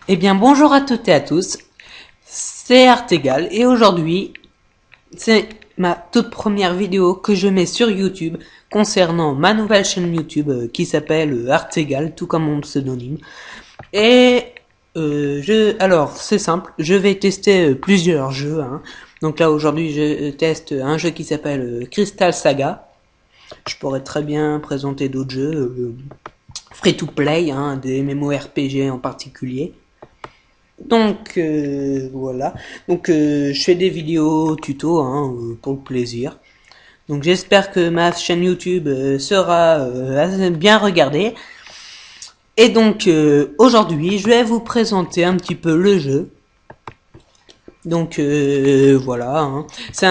Eh bien bonjour à toutes et à tous, c'est Artegal et aujourd'hui c'est ma toute première vidéo que je mets sur YouTube concernant ma nouvelle chaîne YouTube qui s'appelle Artegal, tout comme mon pseudonyme. Et alors c'est simple, je vais tester plusieurs jeux. Donc là aujourd'hui je teste un jeu qui s'appelle Crystal Saga. Je pourrais très bien présenter d'autres jeux free to play, des MMORPG en particulier. Donc voilà, donc je fais des vidéos tuto pour le plaisir. Donc j'espère que ma chaîne YouTube sera bien regardée. Et donc aujourd'hui je vais vous présenter un petit peu le jeu. Donc voilà, c'est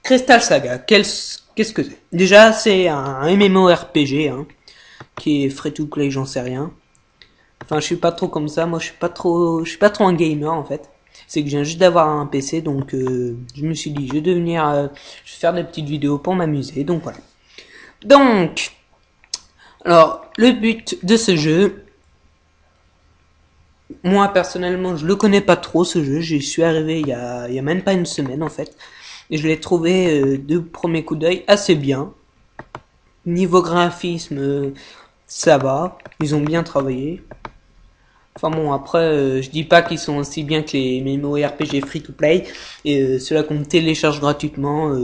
Crystal Saga. Qu'est-ce que c'est? Déjà c'est un MMORPG qui est free to play, j'en sais rien. Enfin, je suis pas trop comme ça. Moi, je suis pas trop un gamer en fait. C'est que je viens juste d'avoir un PC, donc je me suis dit, je vais faire des petites vidéos pour m'amuser. Donc voilà. Donc, alors, le but de ce jeu, moi personnellement, je le connais pas trop ce jeu. J'y suis arrivé il y a même pas une semaine en fait, et je l'ai trouvé de premier coup d'œil assez bien. Niveau graphisme, ça va. Ils ont bien travaillé. Enfin bon, après, je dis pas qu'ils sont aussi bien que les MMORPG free-to-play, et ceux-là qu'on télécharge gratuitement,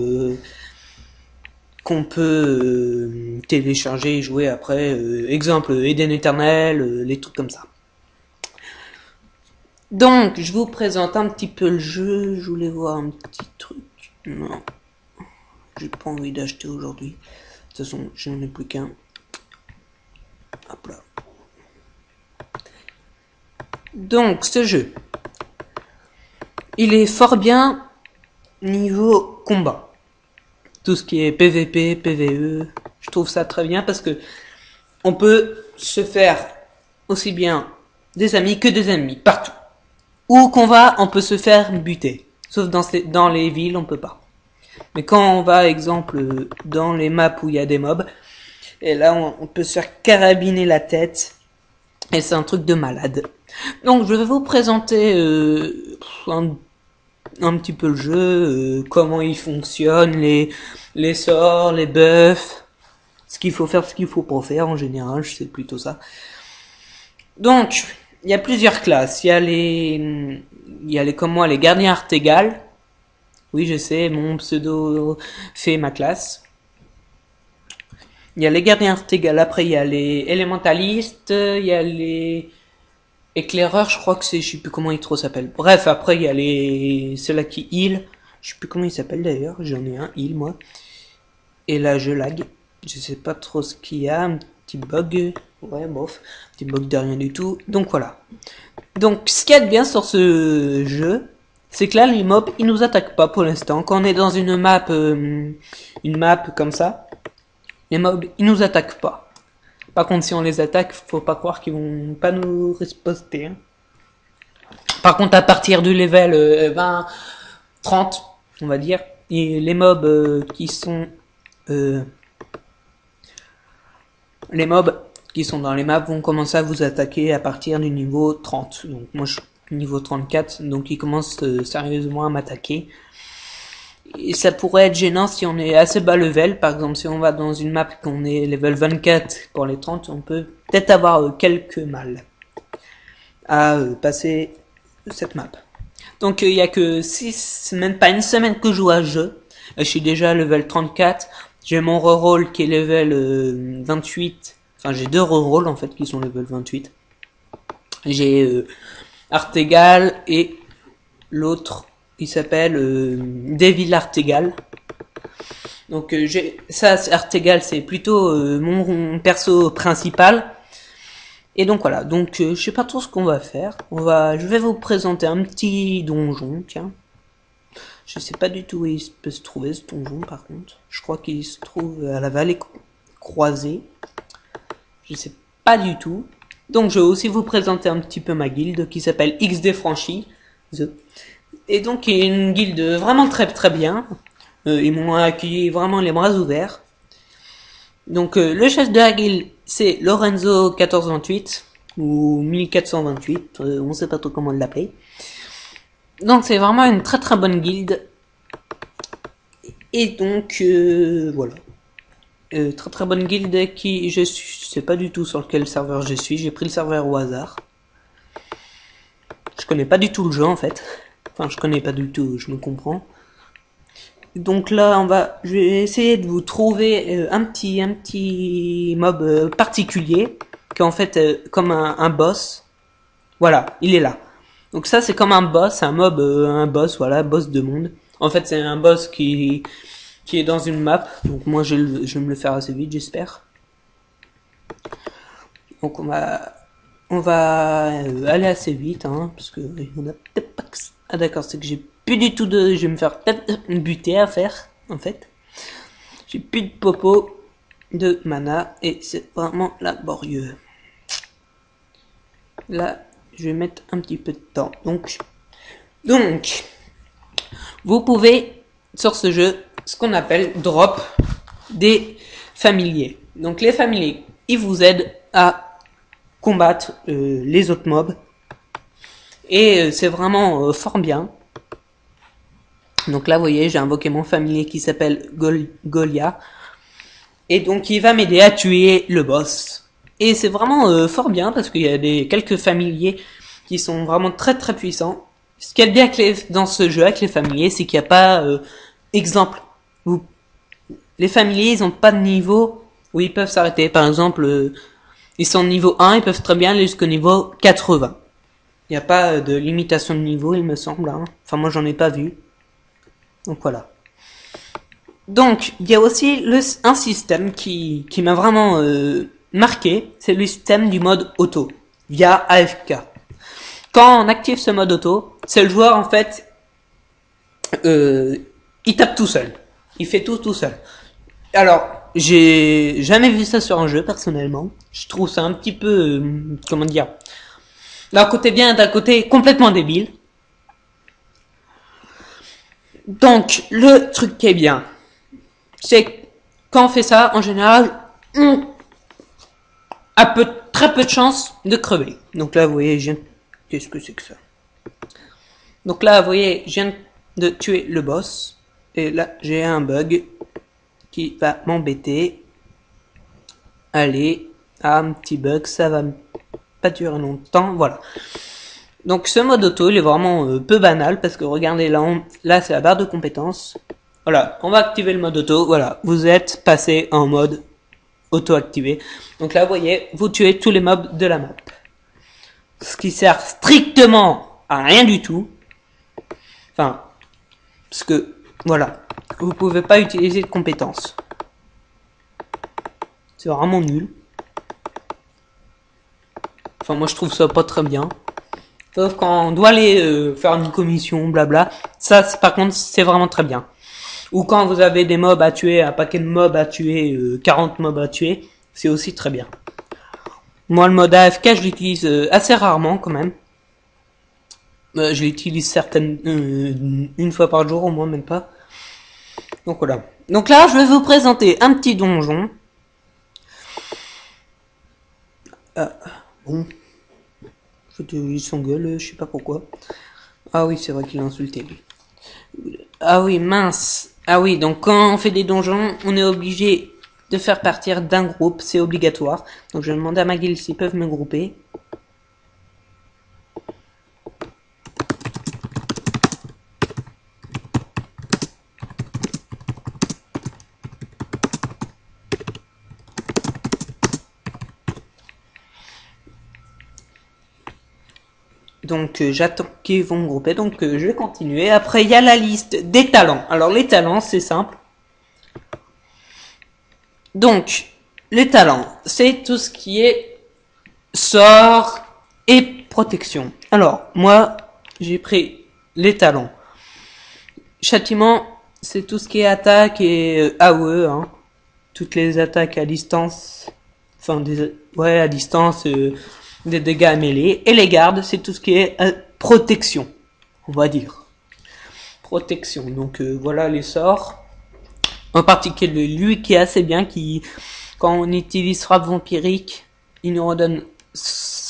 qu'on peut télécharger et jouer après. Exemple, Eden Eternal, les trucs comme ça. Donc, je vous présente un petit peu le jeu. Je voulais voir un petit truc. Non, j'ai pas envie d'acheter aujourd'hui. De toute façon, j'en ai plus qu'un. Hop là. Donc, ce jeu, il est fort bien niveau combat. Tout ce qui est PVP, PVE, je trouve ça très bien parce que on peut se faire aussi bien des amis que des ennemis, partout. Où qu'on va, on peut se faire buter. Sauf dans les villes, on peut pas. Mais quand on va, exemple, dans les maps où il y a des mobs, et là, on peut se faire carabiner la tête. Et c'est un truc de malade. Donc je vais vous présenter un petit peu le jeu, comment il fonctionne, les sorts, les buffs, ce qu'il faut faire, ce qu'il faut pas faire en général, je sais plutôt ça. Donc, il y a plusieurs classes. Il y a les comme moi, les gardiens Artegal. Oui, je sais, mon pseudo fait ma classe. Il y a les gardiens Artegal, après il y a les élémentalistes, il y a les éclaireurs, je crois que c'est, je sais plus comment ils trop s'appellent. Bref, après il y a ceux-là qui heal, je sais plus comment ils s'appellent d'ailleurs, j'en ai un heal moi. Et là je lag, je sais pas trop ce qu'il y a, un petit bug, ouais bof, un petit bug de rien du tout. Donc voilà. Donc ce qu'il y a de bien sur ce jeu, c'est que là les mobs ils nous attaquent pas pour l'instant. Quand on est dans une map comme ça, les mobs ils nous attaquent pas. Par contre, si on les attaque, faut pas croire qu'ils vont pas nous riposter. Par contre, à partir du level 20, 30, on va dire, et les mobs les mobs qui sont dans les maps vont commencer à vous attaquer à partir du niveau 30. Donc moi je suis niveau 34, donc ils commencent sérieusement à m'attaquer. Et ça pourrait être gênant si on est assez bas level. Par exemple, si on va dans une map qu'on est level 24 pour les 30, on peut peut-être avoir quelques mal à passer cette map. Donc il y a que 6 semaines, pas une semaine que je joue à ce jeu. Je suis déjà level 34. J'ai mon reroll qui est level 28. Enfin, j'ai deux rerolls en fait qui sont level 28. J'ai Artegal et l'autre qui s'appelle Devil Artegal. Donc Artegal, c'est plutôt mon perso principal. Et donc voilà, donc je sais pas trop ce qu'on va faire. Je vais vous présenter un petit donjon, tiens. Je sais pas du tout où il peut se trouver ce donjon par contre. Je crois qu'il se trouve à la vallée croisée. Je sais pas du tout. Donc je vais aussi vous présenter un petit peu ma guilde qui s'appelle XD Franchi. Et donc il y a une guilde vraiment très très bien. Ils m'ont accueilli vraiment les bras ouverts. Donc le chef de la guilde c'est Lorenzo 1428. ou 1428, on sait pas trop comment l'appeler. Donc c'est vraiment une très très bonne guilde. Et donc voilà. Très très bonne guilde qui je sais pas du tout sur quel serveur je suis. J'ai pris le serveur au hasard. Je connais pas du tout le jeu en fait. Enfin je connais pas du tout, je me comprends. Donc là je vais essayer de vous trouver un petit mob particulier qui est en fait comme un boss. Voilà, il est là. Donc ça c'est comme un boss, un mob, un boss, voilà, boss de monde. En fait c'est un boss qui est dans une map. Donc moi je vais me le faire assez vite j'espère. Donc on va aller assez vite hein, parce que on a peut-être pas que... Ah d'accord, c'est que j'ai plus du tout de... Je vais me faire peut-être buter à faire en fait. J'ai plus de popo de mana et c'est vraiment laborieux. Là je vais mettre un petit peu de temps. Donc vous pouvez sur ce jeu ce qu'on appelle drop des familiers. Donc les familiers, ils vous aident à combattre les autres mobs et c'est vraiment fort bien. Donc là vous voyez j'ai invoqué mon familier qui s'appelle Golia et donc il va m'aider à tuer le boss. Et c'est vraiment fort bien parce qu'il y a quelques familiers qui sont vraiment très très puissants. Ce qu'il y a de bien dans ce jeu avec les familiers, c'est qu'il n'y a pas exemple. Les familiers ils ont pas de niveau où ils peuvent s'arrêter. Par exemple ils sont niveau 1, ils peuvent très bien aller jusqu'au niveau 80. Il n'y a pas de limitation de niveau il me semble hein. Enfin moi j'en ai pas vu. Donc voilà. Donc il y a aussi un système qui m'a vraiment marqué, c'est le système du mode auto via AFK. Quand on active ce mode auto, c'est le joueur en fait il tape tout seul. Il fait tout seul. Alors, j'ai jamais vu ça sur un jeu personnellement. Je trouve ça un petit peu comment dire, d'un côté bien, d'un côté complètement débile. Donc, le truc qui est bien, c'est que quand on fait ça, en général, on a très peu de chances de crever. Donc là, vous voyez, qu'est-ce que c'est que ça? Donc là, vous voyez, je viens de tuer le boss. Et là, j'ai un bug qui va m'embêter. Allez, un petit bug, ça va pas durer longtemps. Voilà. Donc ce mode auto, il est vraiment peu banal parce que regardez là c'est la barre de compétences. Voilà, on va activer le mode auto. Voilà, vous êtes passé en mode auto activé. Donc là, vous voyez, vous tuez tous les mobs de la map. Ce qui sert strictement à rien du tout. Enfin, parce que voilà, vous pouvez pas utiliser de compétences. C'est vraiment nul. Enfin, moi je trouve ça pas très bien. Sauf quand on doit aller faire une commission, blabla. Ça, par contre, c'est vraiment très bien. Ou quand vous avez des mobs à tuer, un paquet de mobs à tuer, 40 mobs à tuer, c'est aussi très bien. Moi, le mode AFK, je l'utilise assez rarement quand même. Je l'utilise une fois par jour, au moins, même pas. Donc voilà. Donc là, je vais vous présenter un petit donjon. Bon. Il s'engueule, je sais pas pourquoi. Ah oui, c'est vrai qu'il a insulté lui. Ah oui, mince. Ah oui, donc quand on fait des donjons, on est obligé de faire partir d'un groupe, c'est obligatoire. Donc je vais demander à ma guilde s'ils peuvent me grouper. Donc j'attends qu'ils vont me grouper, donc je vais continuer. Après il y a la liste des talents. Alors les talents c'est simple. Donc les talents c'est tout ce qui est sort et protection. Alors moi j'ai pris les talents. Châtiment c'est tout ce qui est attaque et AOE. Hein. Toutes les attaques à distance. Enfin à distance. Des dégâts à mêlée. Et les gardes, c'est tout ce qui est protection, on va dire. Protection. Donc voilà les sorts. En particulier lui qui est assez bien, qui quand on utilise frappe vampirique, il nous redonne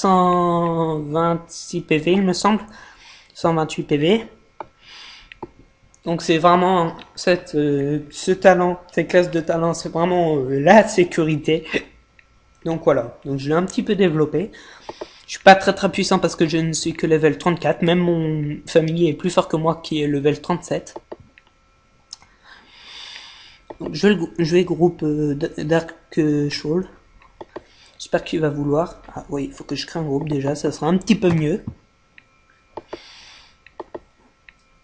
126 PV, il me semble. 128 PV. Donc c'est vraiment ce talent, cette classe de talent, c'est vraiment la sécurité. Donc voilà, donc je l'ai un petit peu développé. Je suis pas très puissant parce que je ne suis que level 34. Même mon familier est plus fort que moi qui est level 37. Donc je vais groupe Dark Shawl. J'espère qu'il va vouloir. Ah oui, il faut que je crée un groupe déjà, ça sera un petit peu mieux.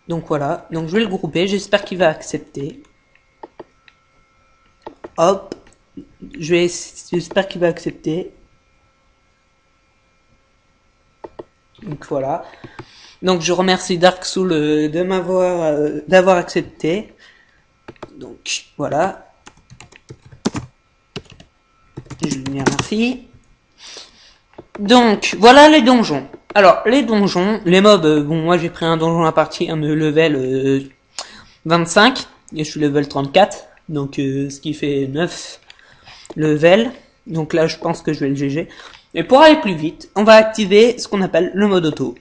Donc voilà, donc je vais le grouper, j'espère qu'il va accepter. Hop, j'espère qu'il va accepter. Donc voilà. Donc je remercie Dark Soul de d'avoir accepté. Donc voilà. Je lui remercie. Donc voilà les donjons. Alors les donjons, les mobs, bon moi j'ai pris un donjon à partir de level 25 et je suis level 34. Donc ce qui fait 9 levels. Donc là je pense que je vais le GG. Et pour aller plus vite, on va activer ce qu'on appelle le mode auto.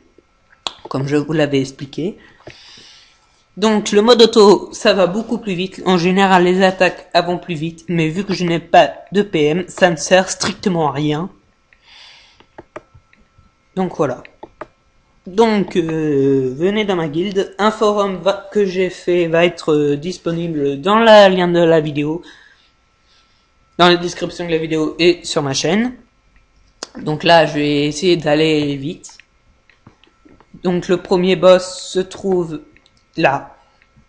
Comme je vous l'avais expliqué. Donc le mode auto, ça va beaucoup plus vite. En général, les attaques vont plus vite. Mais vu que je n'ai pas de PM, ça ne sert strictement à rien. Donc voilà. Donc venez dans ma guilde. Un forum que j'ai fait va être disponible dans le lien de la vidéo. Dans la description de la vidéo et sur ma chaîne. Donc là, je vais essayer d'aller vite. Donc le premier boss se trouve là.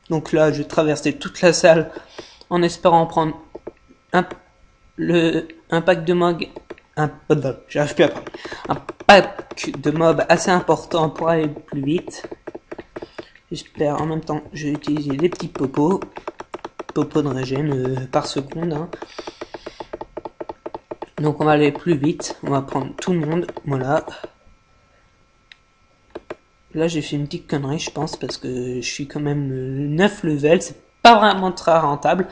Donc là, je vais traverser toute la salle en espérant prendre un pack de mobs. J'arrive plus à parler. Un pack de mobs assez important pour aller plus vite. J'espère en même temps, je vais utiliser les petits popos. Popos de régène par seconde. Hein. Donc on va aller plus vite. On va prendre tout le monde. Voilà. Là j'ai fait une petite connerie je pense parce que je suis quand même 9 levels, c'est pas vraiment très rentable.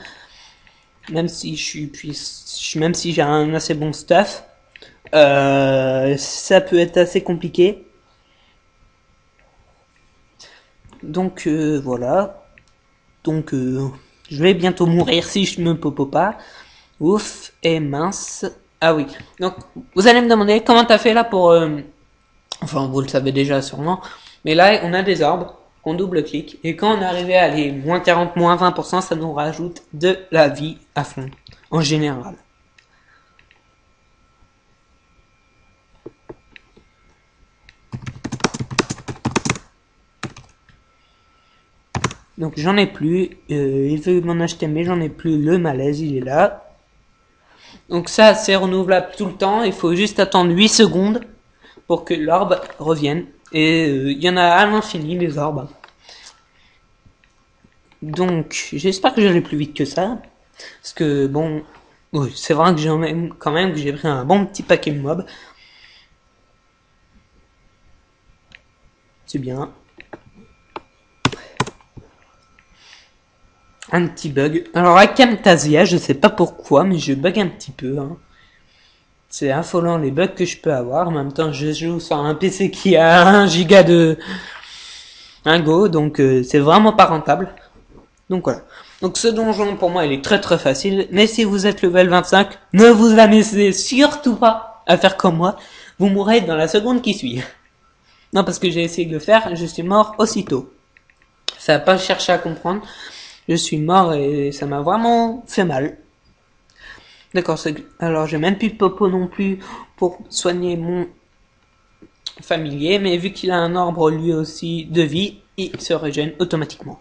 Même si même si j'ai un assez bon stuff, ça peut être assez compliqué. Donc voilà. Donc je vais bientôt mourir si je me popo pas. Ouf, et mince. Ah oui. Donc vous allez me demander comment t'as fait là pour enfin vous le savez déjà sûrement. Mais là, on a des orbes qu'on double-clique. Et quand on est arrivé à les moins 40, moins 20%, ça nous rajoute de la vie à fond. En général. Donc j'en ai plus. Il veut m'en acheter, mais j'en ai plus. Le malaise, il est là. Donc ça, c'est renouvelable tout le temps. Il faut juste attendre 8 secondes pour que l'orbe revienne. Et il y en a à l'infini, les orbes. Donc, j'espère que j'allais plus vite que ça. Parce que, bon, oui, c'est vrai que quand même que j'ai pris un bon petit paquet de mobs. C'est bien. Un petit bug. Alors, à Camtasia, je sais pas pourquoi, mais je bug un petit peu. Hein. C'est affolant les bugs que je peux avoir. En même temps, je joue sur un PC qui a 1 giga de... un Go, donc c'est vraiment pas rentable. Donc voilà. Donc ce donjon pour moi il est très facile. Mais si vous êtes level 25, ne vous amusez surtout pas à faire comme moi. Vous mourrez dans la seconde qui suit. Non parce que j'ai essayé de le faire, je suis mort aussitôt. Ça n'a pas cherché à comprendre. Je suis mort et ça m'a vraiment fait mal. D'accord, alors j'ai même plus de popo non plus pour soigner mon familier. Mais vu qu'il a un arbre lui aussi de vie, il se régène automatiquement.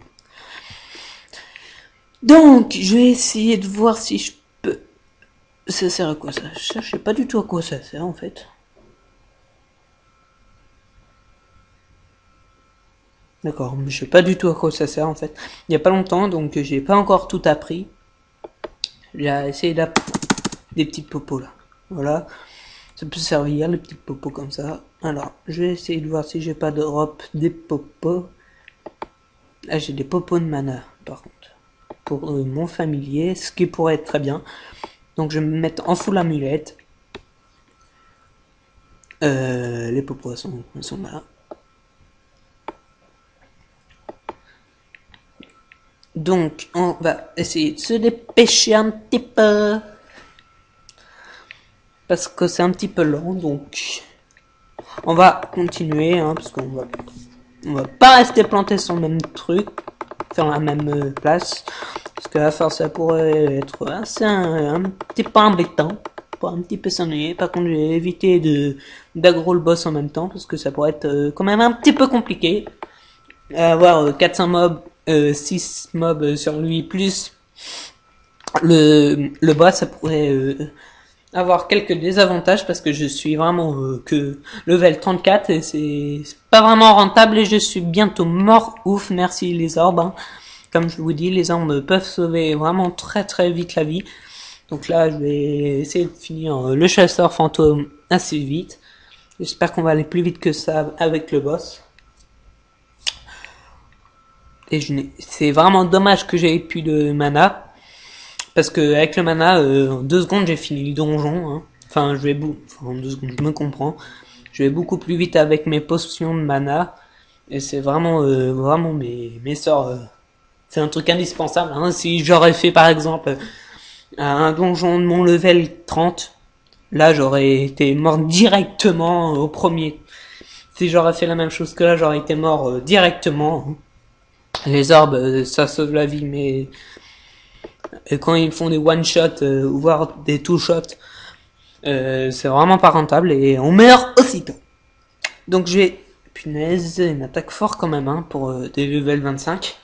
Donc, je vais essayer de voir si je peux... Ça sert à quoi ça? Je sais pas du tout à quoi ça sert en fait. D'accord, mais je sais pas du tout à quoi ça sert en fait. Il y a pas longtemps, donc j'ai pas encore tout appris. J'ai essayé d'apprendre des petits popos là. Voilà. Ça peut servir, les petits popos comme ça. Alors, je vais essayer de voir si j'ai pas d'Europe des popos. Là, j'ai des popos de mana, par contre. Pour mon familier, ce qui pourrait être très bien. Donc, je vais me mettre en full amulette. Les peaux poissons sont là. Donc, on va essayer de se dépêcher un petit peu. Parce que c'est un petit peu lent, donc... On va continuer, hein, parce qu'on va pas rester planté sur le même truc, faire la même place. Parce que la force, ça pourrait être assez un petit peu embêtant. Pour un petit peu s'ennuyer. Par contre, j'ai évité d'aggro le boss en même temps, parce que ça pourrait être quand même un petit peu compliqué. Avoir 400 mobs, 6 mobs sur lui, plus le boss, ça pourrait avoir quelques désavantages, parce que je suis vraiment que level 34, et c'est pas vraiment rentable, et je suis bientôt mort. Ouf, merci les orbes, hein. Comme je vous dis, les orbes peuvent sauver vraiment très très vite la vie. Donc là, je vais essayer de finir le chasseur fantôme assez vite. J'espère qu'on va aller plus vite que ça avec le boss. Et c'est vraiment dommage que j'ai plus de mana. Parce que avec le mana, en 2 secondes, j'ai fini le donjon. Hein. Enfin, en 2 secondes, je me comprends. Je vais beaucoup plus vite avec mes potions de mana. Et c'est vraiment, vraiment mes sorts. C'est un truc indispensable. Hein. Si j'aurais fait par exemple un donjon de mon level 30, là j'aurais été mort directement au premier. Si j'aurais fait la même chose que là, j'aurais été mort directement. Les orbes, ça sauve la vie, mais quand ils font des one shot voire des two shot, c'est vraiment pas rentable et on meurt aussitôt. Donc j'ai, punaise, une attaque fort quand même, hein, pour des level 25.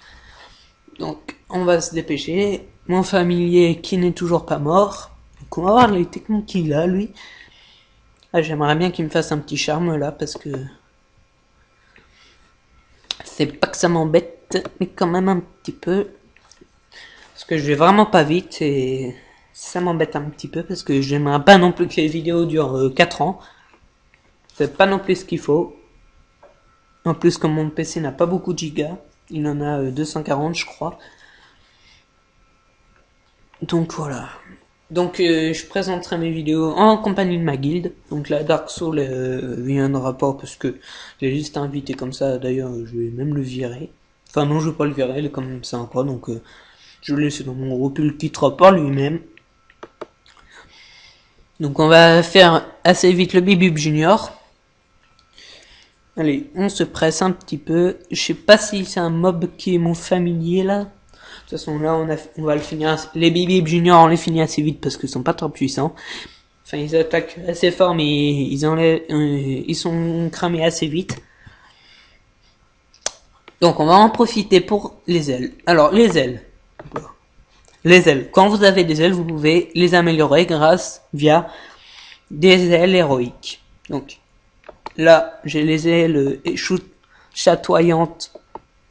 Donc on va se dépêcher. Mon familier qui n'est toujours pas mort. Donc on va voir les techniques qu'il a, lui. Ah, j'aimerais bien qu'il me fasse un petit charme là, parce que c'est pas que ça m'embête, mais quand même un petit peu. Parce que je vais vraiment pas vite et ça m'embête un petit peu, parce que j'aimerais pas non plus que les vidéos durent 4 ans. C'est pas non plus ce qu'il faut. En plus, comme mon PC n'a pas beaucoup de gigas, il en a 240 je crois. Donc voilà. Donc je présenterai mes vidéos en compagnie de ma guilde. Donc la Dark Soul viendra pas, parce que j'ai juste invité comme ça. D'ailleurs je vais même le virer. Enfin non, je vais pas le virer, il est quand même sympa. Donc je vais le laisser dans mon groupe, il quittera par lui-même. Donc on va faire assez vite le Bibib Junior. Allez, on se presse un petit peu. Je sais pas si c'est un mob qui est mon familier là. De toute façon là on va le finir. Les Bibib Junior on les finit assez vite parce qu'ils sont pas trop puissants. Enfin ils attaquent assez fort, mais ils sont cramés assez vite. Donc on va en profiter pour les ailes. Alors les ailes. Quand vous avez des ailes, vous pouvez les améliorer via des ailes héroïques. Donc là j'ai les ailes chatoyantes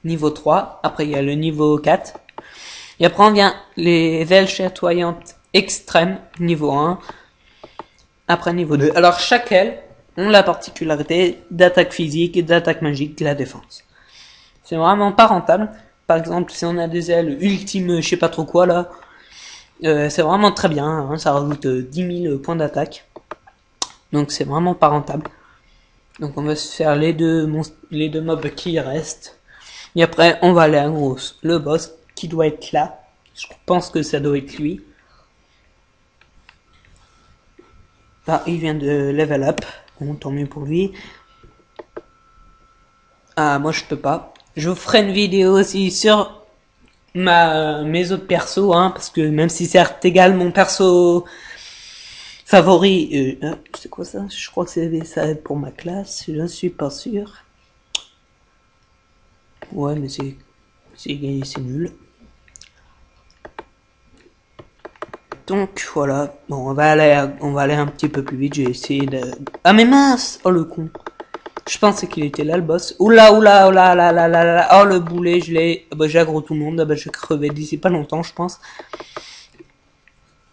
niveau 3. Après il y a le niveau 4. Et après on vient les ailes chatoyantes extrêmes niveau 1. Après niveau 2. Alors chaque aile ont la particularité d'attaque physique et d'attaque magique de la défense. C'est vraiment pas rentable. Par exemple, si on a des ailes ultimes, je sais pas trop quoi là, c'est vraiment très bien. Hein, ça rajoute 10 000 points d'attaque. Donc c'est vraiment pas rentable. Donc on va se faire les deux mobs qui restent. Et après on va aller à le boss qui doit être là. Je pense que ça doit être lui. Ah, il vient de level up. Bon, tant mieux pour lui. Ah, moi je peux pas. Je vous ferai une vidéo aussi sur mes autres persos, hein, parce que même si c'est Artegal mon perso favori, c'est quoi ça? Je crois que c'est ça pour ma classe, je ne suis pas sûr. Ouais, mais c'est nul. Donc voilà, bon, on va aller un petit peu plus vite. J'ai essayé de... Ah mais mince! Oh le con! Je pensais qu'il était là le boss. Oula, oula, oula, là, là, là, là. Oh le boulet, je l'ai. Bah j'aggro tout le monde. Bah je vais crever d'ici pas longtemps, je pense.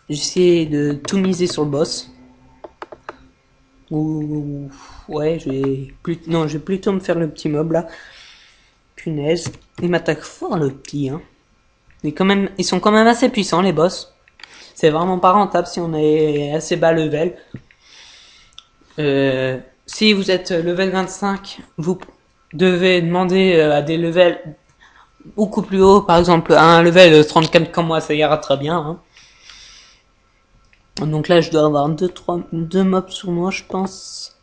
J'ai essayé de tout miser sur le boss. Ouh, ouais, je vais plutôt me faire le petit mob là. Punaise, il m'attaque fort le petit, hein. Ils sont quand même assez puissants les boss. C'est vraiment pas rentable si on est assez bas level. si vous êtes level 25, vous devez demander à des levels beaucoup plus hauts, par exemple à un level 34 comme moi, ça ira très bien. Hein. Donc là, je dois avoir deux mobs sur moi, je pense.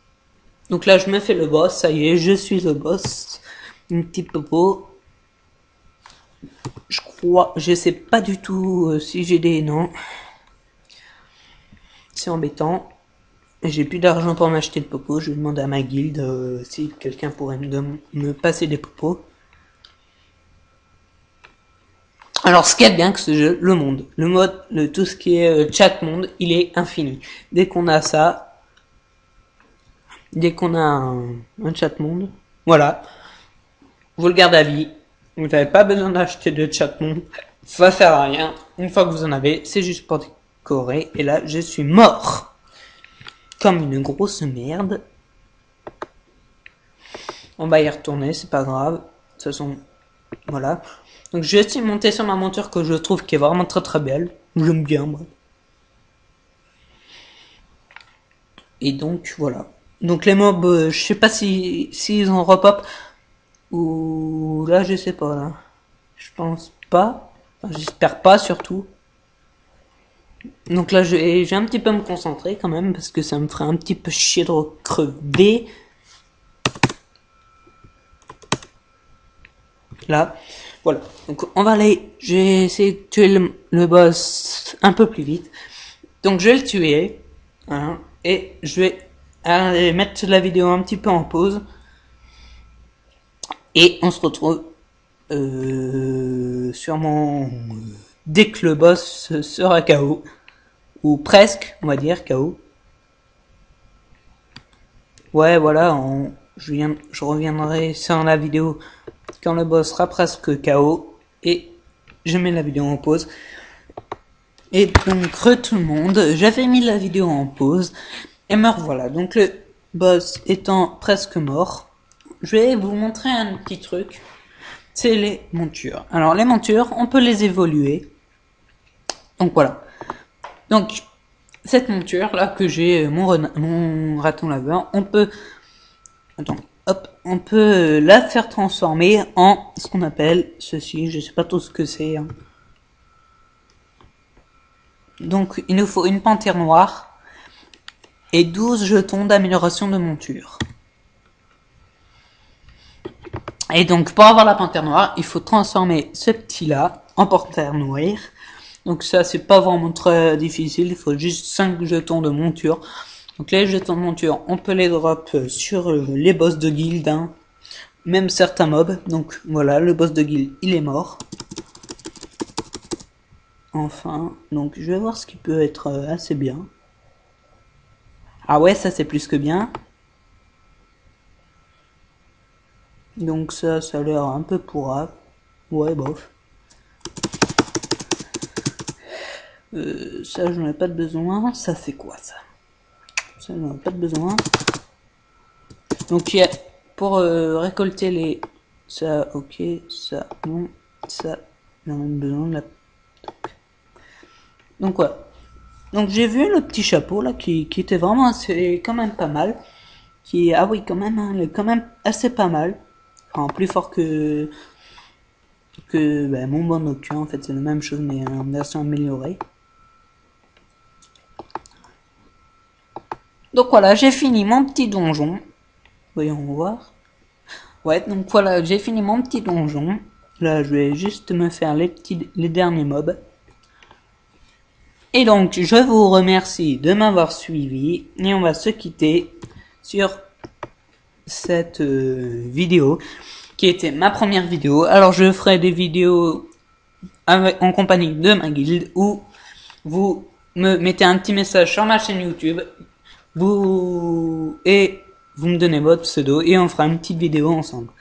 Donc là, je me fais le boss, ça y est, je suis le boss. Une petite popo. Je crois, je sais pas du tout si j'ai des noms. C'est embêtant. J'ai plus d'argent pour m'acheter de popo. Je vais demander à ma guilde si quelqu'un pourrait me passer des popos. Alors, ce qu'il y a de bien que ce jeu, le monde, le mode, tout ce qui est chat monde, il est infini. Dès qu'on a ça, dès qu'on a un chat monde, voilà, vous le gardez à vie. Vous n'avez pas besoin d'acheter de chat monde. Ça sert à rien. Une fois que vous en avez, c'est juste pour décorer. Et là, je suis mort. Comme une grosse merde. On va y retourner, c'est pas grave. De toute façon, voilà. Donc je suis monté sur ma monture que je trouve qui est vraiment très très belle. J'aime bien, moi. Et donc, voilà. Donc les mobs, je sais pas si ils ont repop. Ou là, je sais pas, là. Je pense pas. Enfin, j'espère pas, surtout. Donc là, j'ai un petit peu à me concentrer quand même, parce que ça me ferait un petit peu chier de recrever. Là, voilà. Donc on va aller, je vais essayer de tuer le boss un peu plus vite. Donc je vais le tuer, hein, et je vais aller mettre la vidéo un petit peu en pause. Et on se retrouve sûrement dès que le boss sera KO. Ou presque, on va dire, KO. Ouais, voilà, je reviendrai sur la vidéo quand le boss sera presque KO. Et je mets la vidéo en pause. Et donc, tout le monde, j'avais mis la vidéo en pause. Et me revoilà. Donc, le boss étant presque mort, je vais vous montrer un petit truc. C'est les montures. Alors, les montures, on peut les évoluer. Donc, voilà. Donc, cette monture là que j'ai, mon raton laveur, on peut, on peut la faire transformer en ce qu'on appelle ceci, je sais pas tout ce que c'est. Hein. Donc, il nous faut une panthère noire et 12 jetons d'amélioration de monture. Et donc, pour avoir la panthère noire, il faut transformer ce petit-là en panthère noire. Donc ça, c'est pas vraiment très difficile, il faut juste 5 jetons de monture. Donc les jetons de monture, on peut les drop sur les boss de guild, hein. Même certains mobs. Donc voilà, le boss de guild, il est mort. Enfin, donc je vais voir ce qui peut être assez bien. Ah ouais, ça c'est plus que bien. Donc ça a l'air un peu pourrave. Ouais, bof. Ça, j'en ai pas de besoin. Ça, c'est quoi, ça? Ça, j'en ai pas de besoin. Donc, il y a, pour récolter les... Ça, ok, ça, non, ça, j'en ai besoin de la... Donc, voilà. Donc, j'ai vu le petit chapeau, là, qui était vraiment assez, quand même pas mal. Ah oui, quand même, hein, quand même assez pas mal. Enfin, plus fort que mon bon nocturne, en fait, c'est la même chose, mais en version améliorée. Donc voilà, j'ai fini mon petit donjon. Voyons voir. Ouais, donc voilà, j'ai fini mon petit donjon. Là, je vais juste me faire les derniers mobs. Et donc, je vous remercie de m'avoir suivi. Et on va se quitter sur cette vidéo, qui était ma première vidéo. Alors, je ferai des vidéos en compagnie de ma guilde, où vous me mettez un petit message sur ma chaîne YouTube. Vous me donnez votre pseudo et on fera une petite vidéo ensemble.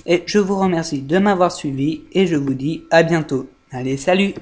Et je vous remercie de m'avoir suivi et je vous dis à bientôt. Allez, salut!